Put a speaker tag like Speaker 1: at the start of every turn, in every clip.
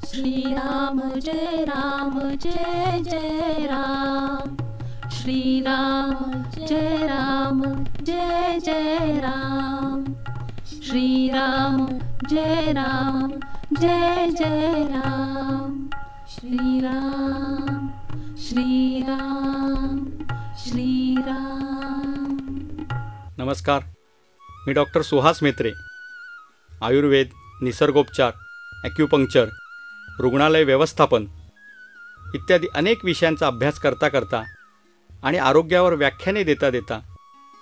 Speaker 1: श्रीराम जय राम जय जय राम, श्रीराम जय राम जय जय राम, श्रीराम जय राम जय जय राम, श्रीराम श्रीराम श्रीराम.
Speaker 2: नमस्कार, मी डॉक्टर सुहास म्हेत्रे. आयुर्वेद, निसर्गोपचार, ॲक्युपंक्चर, रुग्णालय व्यवस्थापन इत्यादी अनेक विषयांचा अभ्यास करता करता आणि आरोग्यावर व्याख्याने देता देता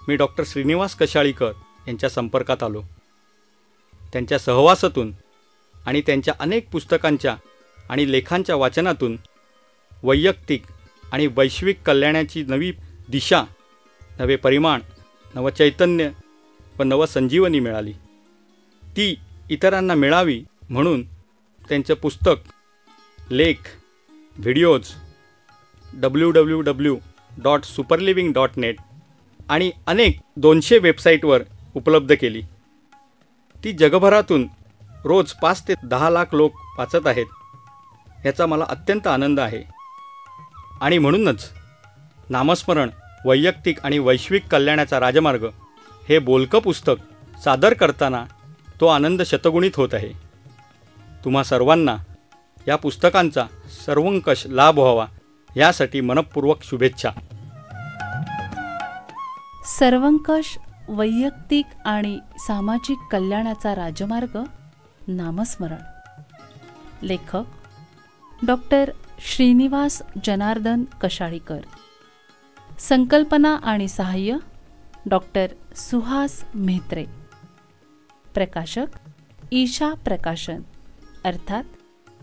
Speaker 2: मी डॉक्टर श्रीनिवास कशाळीकर यांच्या संपर्कात आलो. त्यांच्या सहवासातून आणि त्यांच्या अनेक पुस्तकांच्या आणि लेखांच्या वाचनातून वैयक्तिक आणि वैश्विक कल्याणाची नवी दिशा, नवे परिमाण, नवचैतन्य व नवसंजीवनी मिळाली. ती इतरांना मिळावी म्हणून त्यांचं पुस्तक, लेख, व्हिडिओज www.superliving.net आणि अनेक 200 वेबसाईटवर उपलब्ध केली. ती जगभरातून रोज 5 ते 10 लाख लोक वाचत आहेत. याचा मला अत्यंत आनंद आहे. आणि म्हणूनच नामस्मरण, वैयक्तिक आणि वैश्विक कल्याणाचा राजमार्ग हे बोलकं पुस्तक सादर करताना तो आनंद शतगुणित होत आहे. तुम्हा सर्वांना या पुस्तकांचा सर्वंकष लाभ व्हावा यासाठी मनःपूर्वक शुभेच्छा.
Speaker 3: सर्वंकष वैयक्तिक आणि सामाजिक कल्याणाचा राजमार्ग नामस्मरण. लेखक डॉक्टर श्रीनिवास जनार्दन कशाळीकर. संकल्पना आणि सहाय्य डॉक्टर सुहास म्हेत्रे. प्रकाशक ईशा प्रकाशन, अर्थात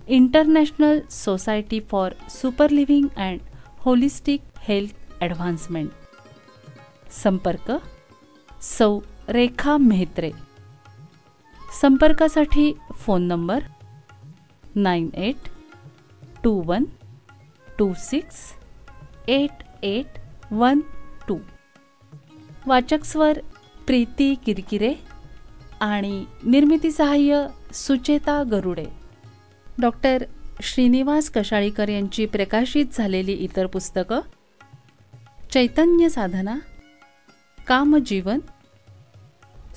Speaker 3: international society for super living and holistic health advancement. संपर्क सौ रेखा म्हेत्रे. संपर्कासाठी फोन नंबर 9821268812. वाचक स्वर प्रीती किरकिरे आणि निर्मिती सहाय्य सुचेता गरुडे. डॉक्टर श्रीनिवास कशाळीकर यांची प्रकाशित झालेली इतर पुस्तकं: चैतन्य साधना, कामजीवन,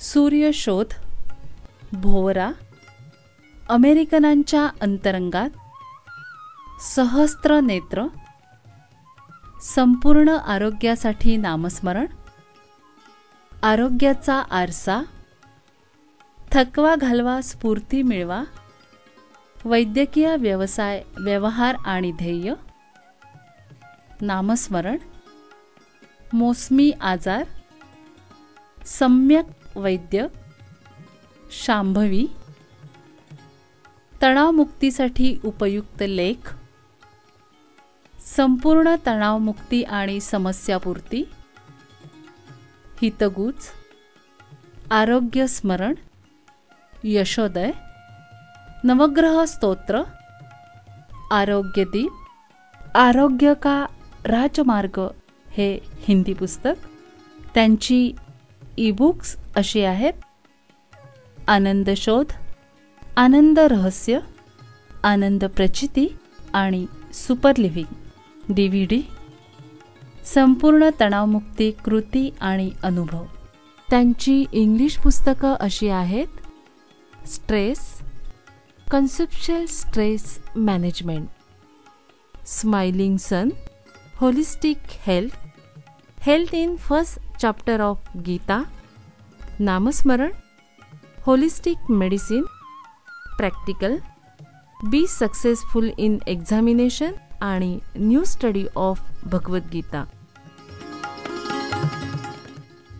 Speaker 3: सूर्यशोध, भोवरा, अमेरिकनांच्या अंतरंगात, सहस्त्र नेत्र, संपूर्ण आरोग्यासाठी नामस्मरण, आरोग्याचा आरसा, थकवा घालवा स्फूर्ती मिळवा, वैद्यकीय व्यवसाय, व्यवहार आणि ध्येय, नामस्मरण, मोसमी आजार, सम्यक वैद्य, शांभवी, तणावमुक्तीसाठी उपयुक्त लेख, संपूर्ण तणावमुक्ती आणि समस्यापूर्ती, हितगुज, आरोग्य स्मरण, यशोदय, नवग्रह स्तोत्र, आरोग्यदीप, आरोग्य का राजमार्ग हे हिंदी पुस्तक. त्यांची ईबुक्स अशी आहेत: आनंद शोध, आनंद रहस्य, आनंद प्रचिती आणि सुपर लिव्हिंग. DVD संपूर्ण तणावमुक्ती कृती आणि अनुभव. त्यांची इंग्लिश पुस्तकं अशी आहेत: stress, conceptual stress management, smiling sun, holistic health, health in first chapter of Gita, नामस्मरण, holistic medicine, practical, be successful in examination आणि new study of Bhagavadgita.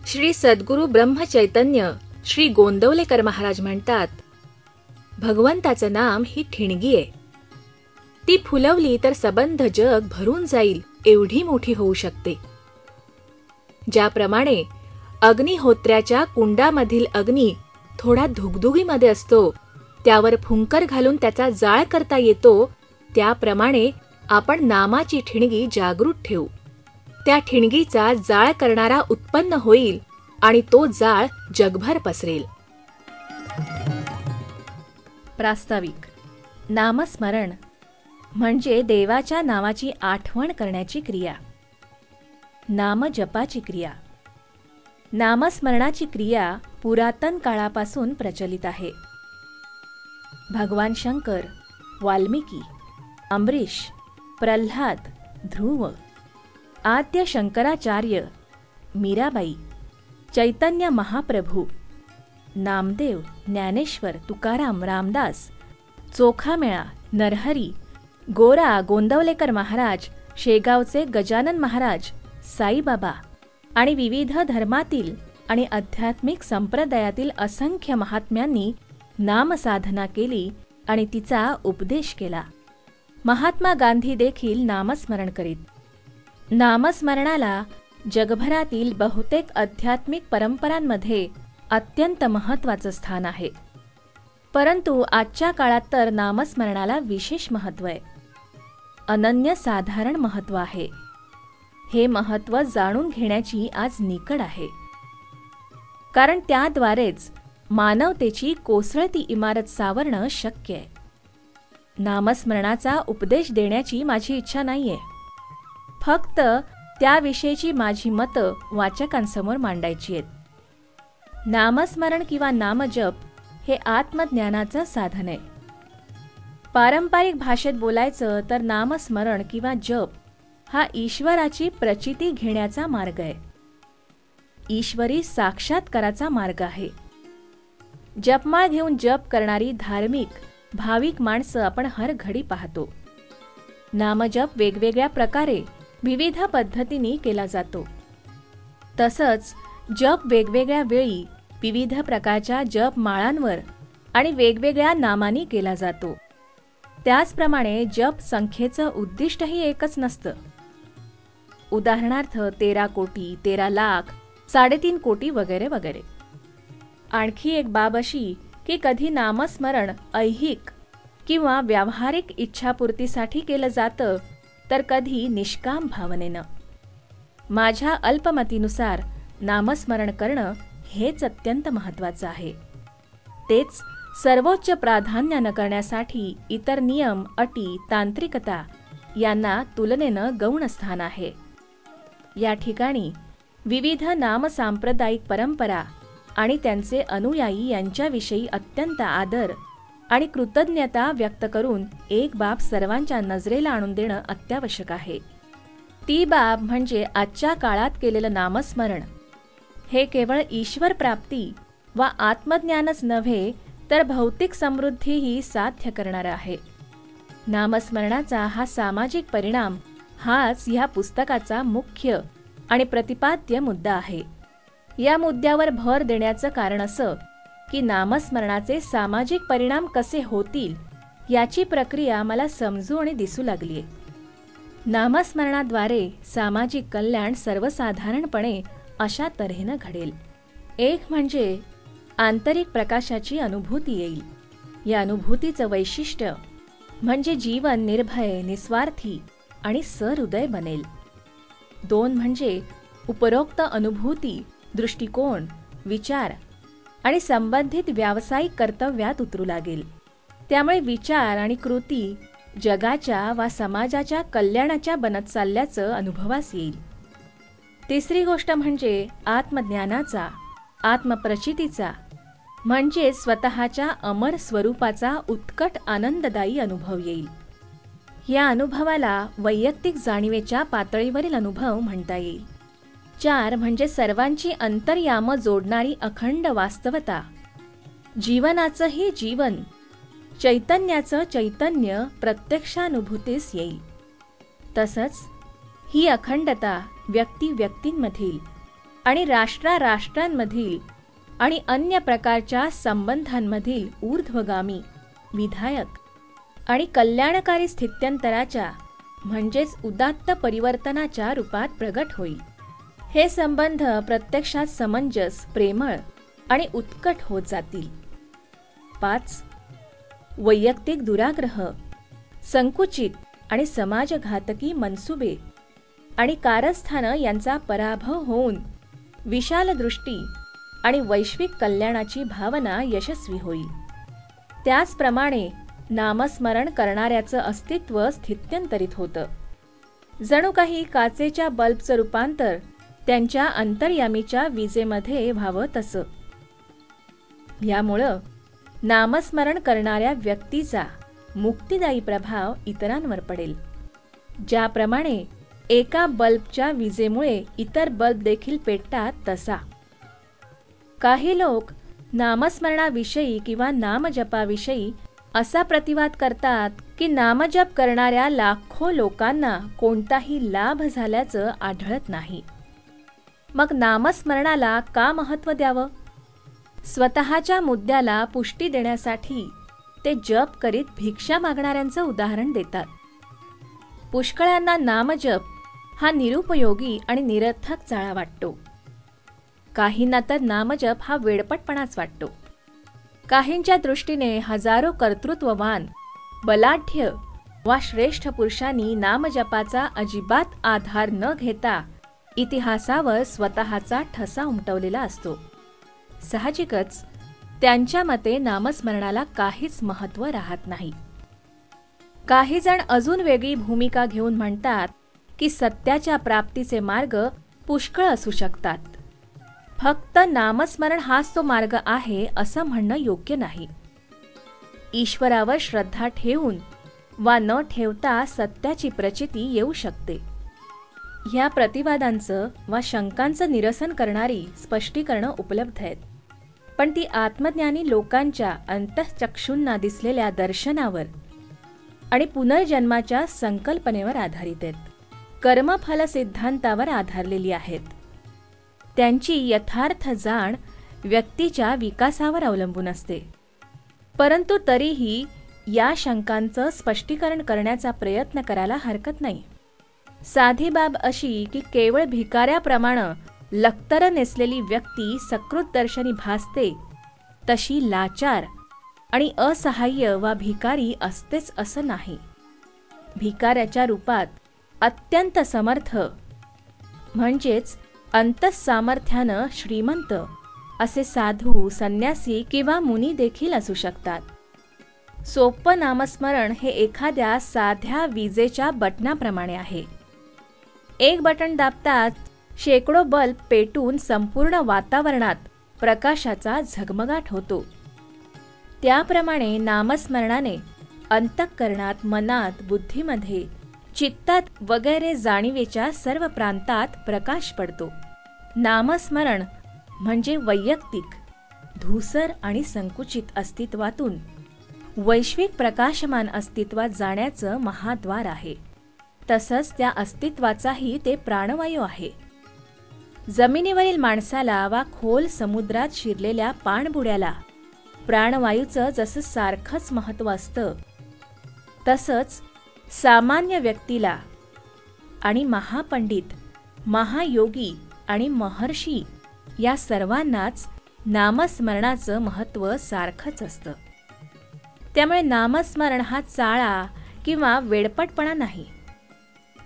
Speaker 4: Shri Sadguru Brahmachaitanya Shri Gondavalekar Maharaj म्हणतात, भगवंताचं नाम ही ठिणगी आहे. ती फुलवली तर सबंध जग भरून जाईल एवढी मोठी होऊ शकते. ज्याप्रमाणे अग्निहोत्र्याच्या कुंडामधील अग्नी थोडा धुगधुगीमध्ये असतो, त्यावर फुंकर घालून त्याचा जाळ करता येतो, त्याप्रमाणे आपण नामाची ठिणगी जागृत ठेवू. त्या ठिणगीचा जाळ करणारा उत्पन्न होईल आणि तो जाळ जगभर पसरेल.
Speaker 3: प्रास्ताविक.
Speaker 4: नामस्मरण म्हणजे देवाच्या नावाची आठवण करण्याची क्रिया. नामजपाची क्रिया. नामस्मरणाची क्रिया पुरातन काळापासून प्रचलित आहे. भगवान शंकर, वाल्मिकी, अंबरीश, प्रल्हाद, ध्रुव, आद्य शंकराचार्य, मीराबाई, चैतन्य महाप्रभू, नामदेव, ज्ञानेश्वर, तुकाराम, रामदास, चोखामेळा, नरहरी, गोरा, गोंदवलेकर महाराज, शेगावचे गजानन महाराज, साईबाबा आणि विविध धर्मातील आणि आध्यात्मिक संप्रदायातील असंख्य महात्म्यांनी नामसाधना केली आणि तिचा उपदेश केला. महात्मा गांधी देखील नामस्मरण करीत. नामस्मरणाला जगभरातील बहुतेक आध्यात्मिक परंपरांमध्ये अत्यंत महत्त्वाचं स्थान आहे. परंतु आजच्या काळात तर नामस्मरणाला विशेष महत्त्व आहे. अनन्यसाधारण महत्त्व आहे. हे महत्त्व जाणून घेण्याची आज निकड आहे. कारण त्याद्वारेच मानवतेची कोसळती इमारत सावरणं शक्य आहे. नामस्मरणाचा उपदेश देण्याची माझी इच्छा नाहीये. फक्त त्याविषयीची माझी मतं वाचकांसमोर मांडायची आहेत. नामस्मरण किंवा नामजप हे आत्मज्ञानाचं साधन आहे. पारंपरिक भाषेत बोलायचं तर नामस्मरण किंवा जप हा ईश्वराची प्रचिती घेण्याचा मार्ग आहे. ईश्वरी साक्षात्काराचा मार्ग आहे. जपमाळ घेऊन जप करणारी धार्मिक, भाविक माणसं आपण हर घडी पाहतो. नामजप वेगवेगळ्या प्रकारे विविध पद्धतीने केला जातो. तसंच जप वेगवेगळ्या वेळी विविध प्रकारच्या जपमाळांवर आणि वेगवेगळ्या नामांनी केला जातो. त्याचप्रमाणे जप संख्येचं उद्दिष्टही एकच नसतं. उदाहरणार्थ 13 कोटी, 13 लाख, 3.5 कोटी वगैरे वगैरे. आणखी एक बाब अशी की कधी नामस्मरण ऐहिक किंवा व्यावहारिक इच्छापूर्तीसाठी केलं जातं तर कधी निष्काम भावनेनं. माझ्या अल्पमतीनुसार नामस्मरण करणं हेच अत्यंत महत्त्वाचं आहे. तेच सर्वोच्च प्राधान्यानं करण्यासाठी इतर नियम, अटी, तांत्रिकता यांना तुलनेनं गौण स्थान आहे. या ठिकाणी विविध नामसांप्रदायिक परंपरा आणि त्यांचे अनुयायी यांच्याविषयी अत्यंत आदर आणि कृतज्ञता व्यक्त करून एक बाब सर्वांच्या नजरेला आणून देणं अत्यावश्यक आहे. ती बाब म्हणजे आजच्या काळात केलेलं नामस्मरण हे केवळ ईश्वर प्राप्ती व आत्मज्ञानच नव्हे तर भौतिक समृद्धीही साध्य करणारा आहे. नामस्मरणाचा हा सामाजिक परिणाम हाच ह्या पुस्तकाचा मुख्य आणि प्रतिपाद्य मुद्दा आहे. या मुद्द्यावर भर देण्याचं कारण असं की नामस्मरणाचे सामाजिक परिणाम कसे होतील याची प्रक्रिया मला समजू आणि दिसू लागलीय. नामस्मरणाद्वारे सामाजिक कल्याण सर्वसाधारणपणे अशा तऱ्हेनं घडेल. एक म्हणजे आंतरिक प्रकाशाची अनुभूती येईल. या अनुभूतीचं वैशिष्ट्य म्हणजे जीवन निर्भय, निस्वार्थी आणि सहृदय बनेल. 2 म्हणजे उपरोक्त अनुभूती दृष्टिकोन, विचार आणि संबंधित व्यावसायिक कर्तव्यात उतरू लागेल. त्यामुळे विचार आणि कृती जगाच्या वा समाजाच्या कल्याणाच्या बनत चालल्याचं अनुभवास येईल. तिसरी गोष्ट म्हणजे आत्मज्ञानाचा, आत्मप्रचितीचा म्हणजे स्वतःच्या अमर स्वरूपाचा उत्कट आनंददायी अनुभव येईल. या अनुभवाला वैयक्तिक जाणीवेच्या पातळीवरील अनुभव म्हणता येईल. 4 म्हणजे सर्वांची अंतर्याम जोडणारी अखंड वास्तवता, जीवनाचंही जीवन, चैतन्याचं चैतन्य प्रत्यक्षानुभूतीस येईल. तसंच ही अखंडता व्यक्ती-व्यक्तींमधील आणि राष्ट्रांमधील आणि अन्य प्रकारच्या संबंधांमधील ऊर्ध्वगामी, विधायक आणि कल्याणकारी स्थित्यंतराच्या म्हणजेच उदात्त परिवर्तनाच्या रूपात प्रगट होईल. हे संबंध प्रत्यक्षात समंजस, प्रेमळ आणि उत्कट होत जातील. 5 वैयक्तिक दुराग्रह, संकुचित आणि समाजघातकी मनसुबे आणि कारस्थानं यांचा पराभव होऊन विशाल दृष्टी आणि वैश्विक कल्याणाची भावना यशस्वी होईल. त्याचप्रमाणे नामस्मरण करणाऱ्याचं अस्तित्व स्थित्यंतरित होतं. जणू काही काचेच्या बल्बचं रूपांतर त्यांच्या अंतर्यामीच्या विजेमध्ये व्हावं तसं. यामुळं नामस्मरण करणाऱ्या व्यक्तीचा मुक्तिदायी प्रभाव इतरांवर पडेल. ज्याप्रमाणे एका बल्बच्या विजेमुळे इतर बल्ब देखील पेटतात तसा. काही लोक नामस्मरणाविषयी किंवा नामजपाविषयी असा प्रतिवाद करतात की नामजप करणाऱ्या लाखो लोकांना कोणताही लाभ झाल्याचं आढळत नाही. मग नामस्मरणाला का महत्त्व द्यावं? स्वतःच्या मुद्द्याला पुष्टी देण्यासाठी ते जप करीत भिक्षा मागणाऱ्यांचं उदाहरण देतात. पुष्कळांना नामजप हा निरुपयोगी आणि निरर्थक चाळा वाटतो. काहींना तर नामजप हा वेडपटपणाच वाटतो. काहींच्या दृष्टीने हजारो कर्तृत्ववान, बलाढ्य वा श्रेष्ठ पुरुषांनी नामजपाचा अजिबात आधार न घेता इतिहासावर स्वतःचा ठसा उमटवलेला असतो. साहजिकच त्यांच्या मते नामस्मरणाला काहीच महत्त्व राहत नाही. काही जण अजून वेगळी भूमिका घेऊन म्हणतात की सत्याच्या प्राप्तीचे मार्ग पुष्कळ असू शकतात. फक्त नामस्मरण हाच तो मार्ग आहे असं म्हणणं योग्य नाही. ईश्वरावर श्रद्धा ठेवून वा न ठेवता सत्याची प्रचिती येऊ शकते. ह्या प्रतिवादांचं वा शंकांचं निरसन करणारी स्पष्टीकरणं उपलब्ध आहेत, पण ती आत्मज्ञानी लोकांच्या अंतःचक्षूंना दिसलेल्या दर्शनावर आणि पुनर्जन्माच्या संकल्पनेवर आधारित आहेत. कर्मफल सिद्धांतावर आधारलेली आहेत. त्यांची यथार्थ जाण व्यक्तीच्या विकासावर अवलंबून असते. परंतु तरीही या शंकांचं स्पष्टीकरण करण्याचा प्रयत्न करायला हरकत नाही. साधी बाब अशी की केवळ भिकाऱ्याप्रमाणे लक्तर नेसलेली व्यक्ती सकृत दर्शनी भासते, तशी लाचार आणि असहाय्य वा भिकारी असतेच असं नाही. भिकाऱ्याच्या रूपात अत्यंत समर्थ म्हणजेच अंतःसामर्थ्यानं श्रीमंत असे साधू, संन्यासी किंवा मुनी देखील असू शकतात. सोपं नामस्मरण हे एखाद्या साध्या विजेच्या बटनाप्रमाणे आहे. एक बटन दाबताच शेकडो बल्ब पेटून संपूर्ण वातावरणात प्रकाशाचा झगमगाट होतो. त्याप्रमाणे नामस्मरणाने अंतःकरणात, मनात, बुद्धीमध्ये, चित्तात वगैरे जाणीवेच्या सर्व प्रांतात प्रकाश पडतो. नामस्मरण म्हणजे वैयक्तिक, धूसर आणि संकुचित अस्तित्वातून वैश्विक प्रकाशमान अस्तित्वात जाण्याचं महाद्वार आहे. तसंच त्या अस्तित्वाचाही ते प्राणवायू आहे. जमिनीवरील माणसाला वा खोल समुद्रात शिरलेल्या पाणबुड्याला प्राणवायूचं जसं सारखंच महत्त्व असतं, तसंच सामान्य व्यक्तीला आणि महापंडित, महायोगी आणि महर्षी या सर्वांनाच नामस्मरणाचं महत्त्व सारखंच असतं. त्यामुळे नामस्मरण हा चाळा किंवा वेडपटपणा नाही.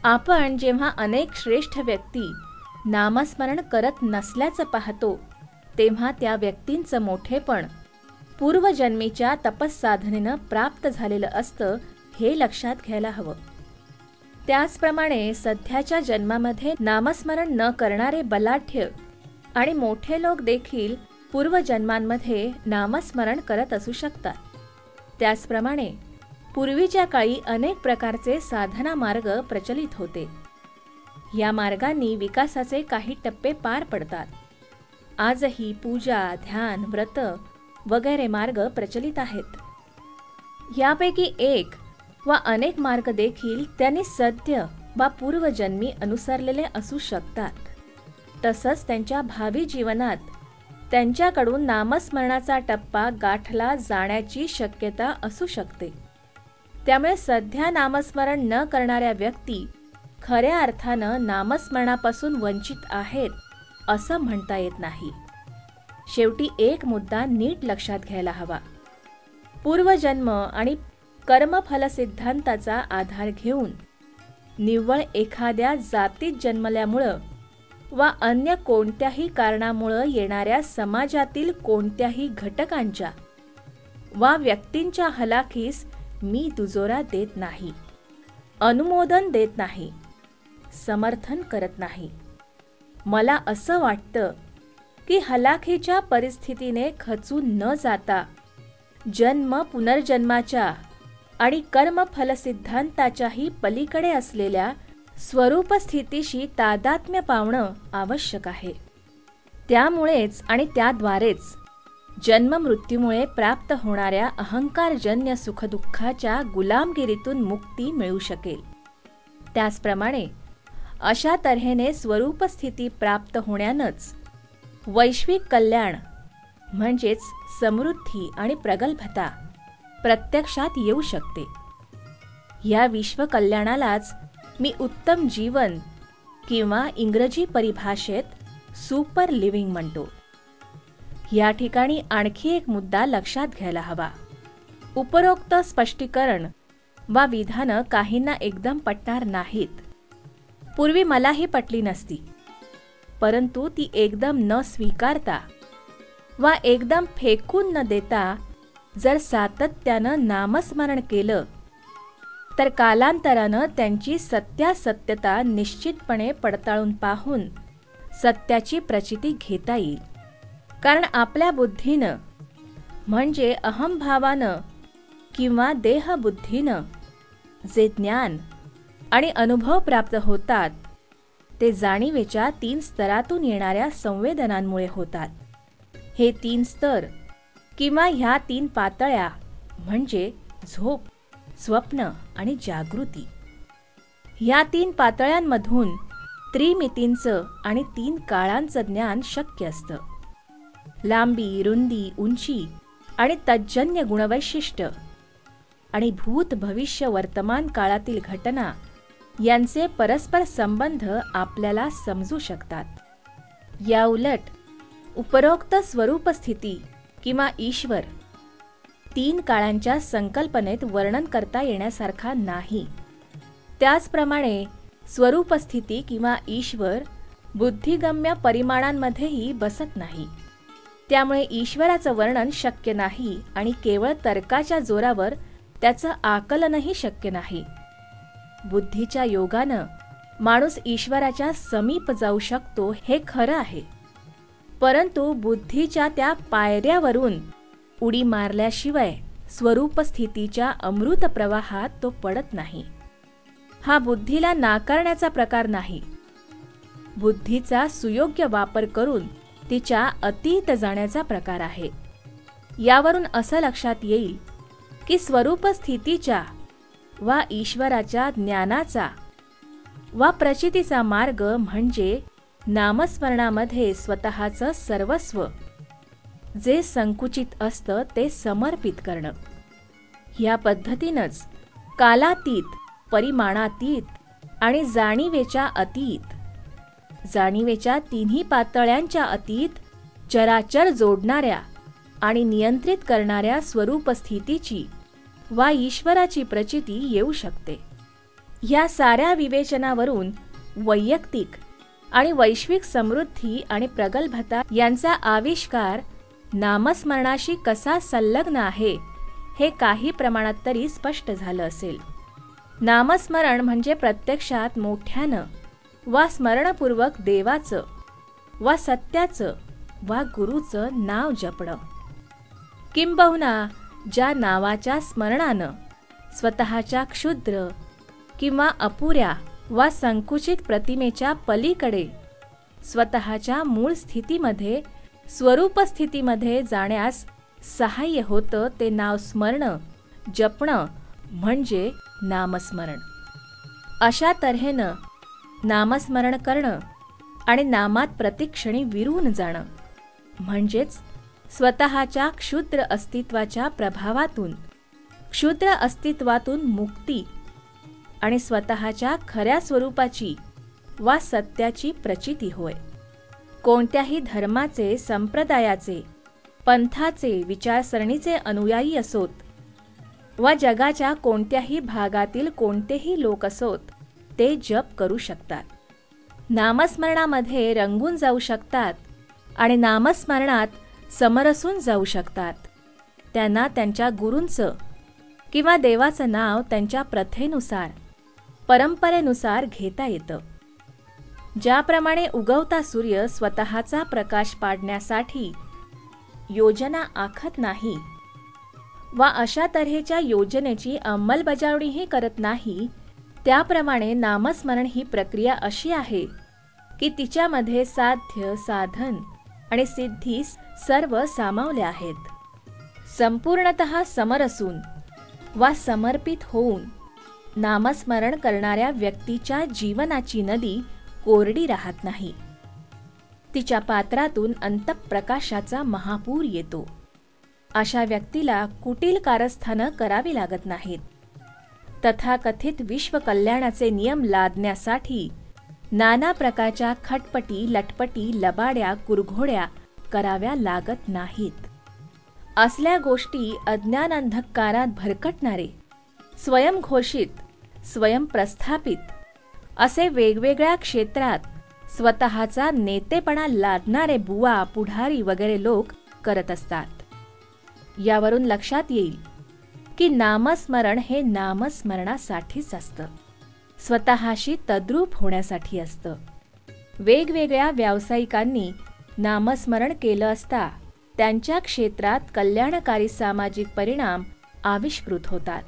Speaker 4: आपण जेव्हा अनेक श्रेष्ठ व्यक्ती नामस्मरण करत नसल्याचं पाहतो, तेव्हा त्या व्यक्तींचं मोठेपण पूर्वजन्मीच्या तपस्साधनेनं प्राप्त झालेलं असतं हे लक्षात घ्यायला हवं. त्याचप्रमाणे सध्याच्या जन्मामध्ये नामस्मरण न करणारे बलाढ्य आणि मोठे लोक देखील पूर्वजन्मांमध्ये नामस्मरण करत असू शकतात. त्याचप्रमाणे पूर्वीच्या काळी अनेक प्रकारचे साधना मार्ग प्रचलित होते. या मार्गांनी विकासाचे काही टप्पे पार पडतात. आजही पूजा, ध्यान, व्रत वगैरे मार्ग प्रचलित आहेत. यापैकी एक वा अनेक मार्ग देखील त्यांनी सद्य वा पूर्वजन्मी अनुसरलेले असू शकतात. तसंच त्यांच्या भावी जीवनात त्यांच्याकडून नामस्मरणाचा टप्पा गाठला जाण्याची शक्यता असू शकते. त्यामुळे सध्या नामस्मरण न करणाऱ्या व्यक्ती खऱ्या अर्थानं नामस्मरणापासून वंचित आहेत असं म्हणता येत नाही. शेवटी एक मुद्दा नीट लक्षात घ्यायला हवा. पूर्वजन्म आणि कर्मफल सिद्धांताचा आधार घेऊन निव्वळ एखाद्या जातीत जन्मल्यामुळं वा अन्य कोणत्याही कारणामुळं येणाऱ्या समाजातील कोणत्याही घटकांच्या वा व्यक्तींच्या हलाखीस मी दुजोरा देत नाही, अनुमोदन देत नाही, समर्थन करत नाही. मला असं वाटतं की हलाखीच्या परिस्थितीने खचून न जाता जन्म पुनर्जन्माच्या आणि कर्मफल सिद्धांताच्याही पलीकडे असलेल्या स्वरूप स्थितीशी तादात्म्य पावणं आवश्यक आहे. त्यामुळेच आणि त्याद्वारेच जन्ममृत्यूमुळे प्राप्त होणाऱ्या अहंकारजन्य सुखदुःखाच्या गुलामगिरीतून मुक्ती मिळू शकेल. त्याचप्रमाणे अशा तऱ्हेने स्वरूपस्थिती प्राप्त होण्यानंच वैश्विक कल्याण म्हणजेच समृद्धी आणि प्रगल्भता प्रत्यक्षात येऊ शकते. या विश्वकल्याणालाच मी उत्तम जीवन किंवा इंग्रजी परिभाषेत सुपर लिव्हिंग म्हणतो. या ठिकाणी आणखी एक मुद्दा लक्षात घ्यायला हवा. उपरोक्त स्पष्टीकरण वा विधानं काहींना एकदम पटणार नाहीत. पूर्वी मलाही पटली नसती, परंतु ती एकदम न स्वीकारता वा एकदम फेकून न देता जर सातत्यानं नामस्मरण केलं तर कालांतरानं त्यांची सत्यासत्यता निश्चितपणे पडताळून पाहून सत्याची प्रचिती घेता येईल. कारण आपल्या बुद्धीनं म्हणजे अहंभावानं किंवा देहबुद्धीनं जे ज्ञान आणि अनुभव प्राप्त होतात ते जाणीवेच्या 3 स्तरातून येणाऱ्या संवेदनांमुळे होतात. हे 3 स्तर किंवा ह्या 3 पातळ्या म्हणजे झोप, स्वप्न आणि जागृती. ह्या 3 पातळ्यांमधून त्रिमितींचं आणि 3 काळांचं ज्ञान शक्य असतं. लांबी, रुंदी, उंची आणि तज्जन्य गुणवैशिष्ट्य आणि भूत, भविष्य, वर्तमान काळातील घटना यांचे परस्पर संबंध आपल्याला समजू शकतात. या उलट उपरोक्त स्वरूपस्थिती किंवा ईश्वर 3 काळांच्या संकल्पनेत वर्णन करता येण्यासारखा नाही. त्याचप्रमाणे स्वरूपस्थिती किंवा ईश्वर बुद्धिगम्य परिमाणांमध्येही बसत नाही. त्यामुळे ईश्वराचं वर्णन शक्य नाही आणि केवळ तर्काच्या जोरावर त्याचं आकलनही शक्य नाही. बुद्धीच्या योगानं माणूस ईश्वराच्या समीप जाऊ शकतो हे खरं आहे, परंतु बुद्धीच्या त्या पायऱ्यावरून उडी मारल्याशिवाय स्वरूपस्थितीच्या अमृत प्रवाहात तो पडत नाही. हा बुद्धीला नाकारण्याचा प्रकार नाही, बुद्धीचा सुयोग्य वापर करून तिच्या अतीत जाण्याचा प्रकार आहे. यावरून असं लक्षात येईल की स्वरूपस्थितीच्या वा ईश्वराच्या ज्ञानाचा वा प्रचितीचा मार्ग म्हणजे नामस्मरणामध्ये स्वतःचं सर्वस्व जे संकुचित असतं ते समर्पित करणं. या पद्धतीनंच कालातीत, परिमाणातीत आणि जाणीवेच्या अतीत, जाणीवेच्या 3 पातळ्यांच्या अतीत चराचर जोडणाऱ्या आणि नियंत्रित करणाऱ्या स्वरूपस्थितीची वा ईश्वराची प्रचिती येऊ शकते. या साऱ्या विवेचनावरून वैयक्तिक आणि वैश्विक समृद्धी आणि प्रगल्भता यांचा आविष्कार नामस्मरणाशी कसा संलग्न आहे हे काही प्रमाणात तरी स्पष्ट झालं असेल. नामस्मरण म्हणजे प्रत्यक्षात मोठ्यानं वा स्मरणपूर्वक देवाचं वा सत्याचं वा गुरूचं नाव जपणं. किंबहुना ज्या नावाच्या स्मरणानं स्वतःच्या क्षुद्र किंवा अपुऱ्या वा संकुचित प्रतिमेच्या पलीकडे स्वतःच्या मूळ स्थितीमध्ये स्वरूपस्थितीमध्ये जाण्यास सहाय्य होतं ते नाव स्मरणं, जपणं म्हणजे नामस्मरण. अशा तऱ्हेनं नामस्मरण करणं आणि नामात प्रतिक्षणी विरून जाणं म्हणजेच स्वतःच्या क्षुद्र अस्तित्वाच्या प्रभावातून, क्षुद्र अस्तित्वातून मुक्ती आणि स्वतःच्या खऱ्या स्वरूपाची वा सत्याची प्रचिती होय. कोणत्याही धर्माचे, संप्रदायाचे, पंथाचे, विचारसरणीचे अनुयायी असोत वा जगाच्या कोणत्याही भागातील कोणतेही लोक असोत, ते जप करू शकतात, नामस्मरणामध्ये रंगून जाऊ शकतात आणि नामस्मरणात समरसून जाऊ शकतात. त्यांना त्यांच्या गुरूंचं किंवा देवाचं नाव त्यांच्या प्रथेनुसार, परंपरेनुसार घेता येतं. ज्याप्रमाणे उगवता सूर्य स्वतःचा प्रकाश पाडण्यासाठी योजना आखत नाही वा अशा तऱ्हेच्या योजनेची अंमलबजावणीही करत नाही, त्याप्रमाणे नामस्मरण ही प्रक्रिया अशी आहे की तिच्यामध्ये साध्य, साधन आणि सिद्धी सर्व सामावले आहेत. संपूर्णतः समरसून वा समर्पित होऊन नामस्मरण करणाऱ्या व्यक्तीच्या जीवनाची नदी कोरडी राहत नाही. तिच्या पात्रातून अंतःप्रकाशाचा महापूर येतो. अशा व्यक्तीला कुटील कारस्थानं करावी लागत नाहीत. तथाकथित विश्वकल्याणाचे नियम लादण्यासाठी नाना प्रकारच्या खटपटी, लटपटी, लबाड्या, कुरघोड्या कराव्या लागत नाहीत. असल्या गोष्टी अज्ञान अंधकारात भरकटणारे, स्वयंघोषित, स्वयंप्रस्थापित असे वेगवेगळ्या क्षेत्रात स्वतःचा नेतेपणा लादणारे बुवा, पुढारी वगैरे लोक करत असतात. यावरून लक्षात येईल की नामस्मरण हे नामस्मरणासाठीच असतं, स्वतःशी तद्रूप होण्यासाठी असतं. वेगवेगळ्या व्यावसायिकांनी नामस्मरण केलं असता त्यांच्या क्षेत्रात कल्याणकारी सामाजिक परिणाम आविष्कृत होतात.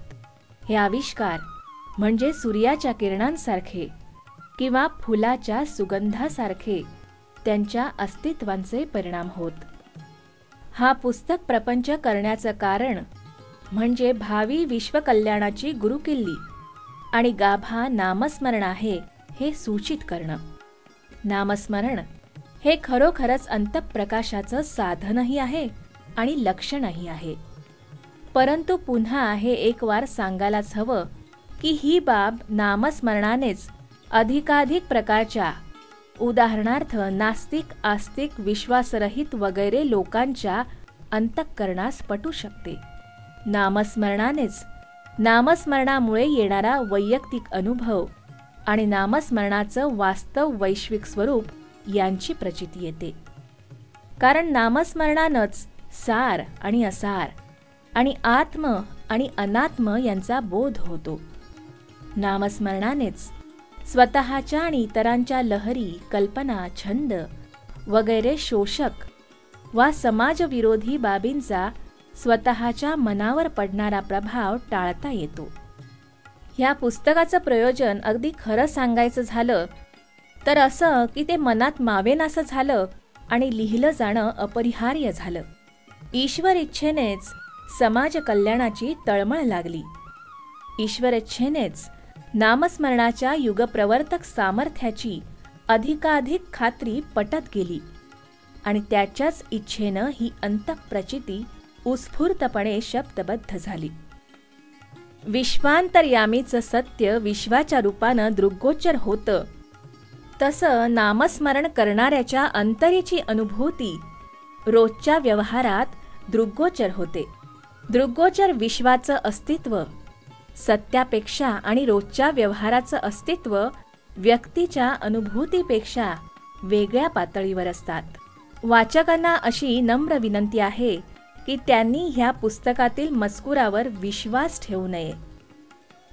Speaker 4: हे आविष्कार म्हणजे सूर्याच्या किरणांसारखे किंवा फुलाच्या सुगंधासारखे त्यांच्या अस्तित्वांचे परिणाम होत. हा पुस्तक प्रपंच करण्याचं कारण म्हणजे भावी विश्वकल्याणाची गुरुकिल्ली आणि गाभा नामस्मरण आहे हे सूचित करणं. नामस्मरण हे खरोखरच अंतःप्रकाशाचं साधनही आहे आणि लक्षणही आहे. परंतु पुन्हा हे एक वार सांगायलाच हवं की ही बाब नामस्मरणानेच अधिकाधिक प्रकारच्या, उदाहरणार्थ नास्तिक, आस्तिक, विश्वासरहित वगैरे लोकांच्या अंतःकरणास पटू शकते. नामस्मरणानेच नामस्मरणामुळे येणारा वैयक्तिक अनुभव आणि नामस्मरणाचं वास्तव वैश्विक स्वरूप यांची प्रचिती येते. कारण नामस्मरणानंच सार आणि असार आणि आत्म आणि अनात्म यांचा बोध होतो. नामस्मरणानेच स्वतःच्या आणि इतरांच्या लहरी, कल्पना, छंद वगैरे शोषक वा समाजविरोधी बाबींचा स्वतःच्या मनावर पडणारा प्रभाव टाळता येतो. ह्या पुस्तकाचं प्रयोजन अगदी खरं सांगायचं झालं तर असं की ते मनात मावेनासं झालं आणि लिहिलं जाणं अपरिहार्य झालं. ईश्वर इच्छेनेच समाज कल्याणाची तळमळ लागली. ईश्वर इच्छेनेच नामस्मरणाच्या युगप्रवर्तक सामर्थ्याची अधिकाधिक खात्री पटत गेली आणि त्याच्याच इच्छेनं ही अंतःप्रचिती उत्स्फूर्तपणे शब्दबद्ध झाली. विश्वांतर्यामीचं सत्य विश्वाच्या रूपानं दृग्गोचर होतं, तसं नामस्मरण करणाऱ्याच्या अंतरेची अनुभूती रोजच्या व्यवहारात दृग्गोचर होते. दृग्गोचर विश्वाचं अस्तित्व सत्यापेक्षा आणि रोजच्या व्यवहाराचं अस्तित्व व्यक्तीच्या अनुभूतीपेक्षा वेगळ्या पातळीवर असतात. वाचकांना अशी नम्र विनंती आहे की त्यांनी ह्या पुस्तकातील मजकुरावर विश्वास ठेवू नये.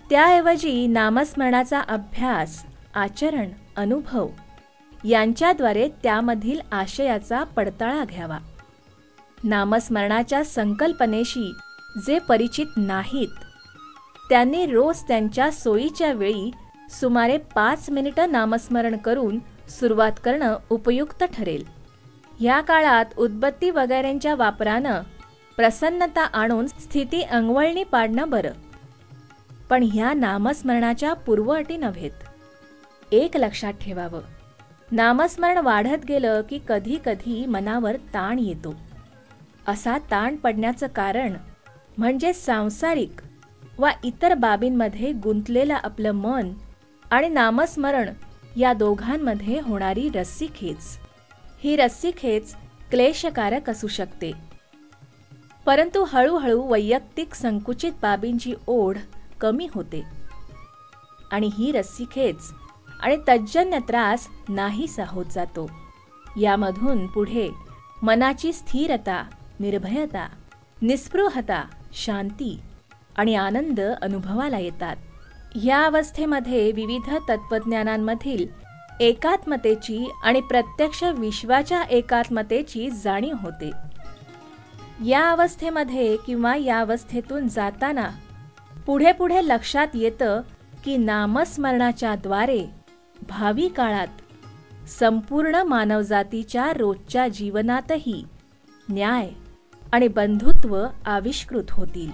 Speaker 4: त्याऐवजी नामस्मरणाचा अभ्यास, आचरण, अनुभव यांच्याद्वारे त्यामधील आशयाचा पडताळा घ्यावा. नामस्मरणाच्या संकल्पनेशी जे परिचित नाहीत त्यांनी रोज त्यांच्या सोयीच्या वेळी सुमारे 5 मिनिटं नामस्मरण करून सुरुवात करणं उपयुक्त ठरेल. ह्या काळात उदबत्ती वगैरेंच्या वापरानं प्रसन्नता आणून स्थिती अंगवळणी पाडणं बरं, पण ह्या नामस्मरणाच्या पूर्वअटी नव्हेत. एक लक्षात ठेवावं, नामस्मरण वाढत गेलं की कधी कधी मनावर ताण येतो. असा ताण पडण्याचं कारण म्हणजे सांसारिक वा इतर बाबींमध्ये गुंतलेलं आपलं मन आणि नामस्मरण या दोघांमध्ये होणारी रस्सीखेच. ही रस्सीखेच क्लेशकारक असू शकते, परंतु हळूहळू वैयक्तिक संकुचित बाबींची ओढ कमी होते आणि ही रस्सीखेच आणि तज्जन्य त्रास नाहीसा होत जातो. यामधून पुढे मनाची स्थिरता, निर्भयता, निस्पृहता, शांती आणि आनंद अनुभवाला येतात. या अवस्थेमध्ये विविध तत्वज्ञानांमधील एकात्मतेची आणि प्रत्यक्ष विश्वाच्या एकात्मतेची जाणीव होते. या अवस्थेमध्ये किंवा या अवस्थेतून जाताना पुढे पुढे लक्षात येतं की नामस्मरणाच्या द्वारे भावी काळात संपूर्ण मानवजातीच्या रोजच्या जीवनातही न्याय आणि बंधुत्व आविष्कृत होतील.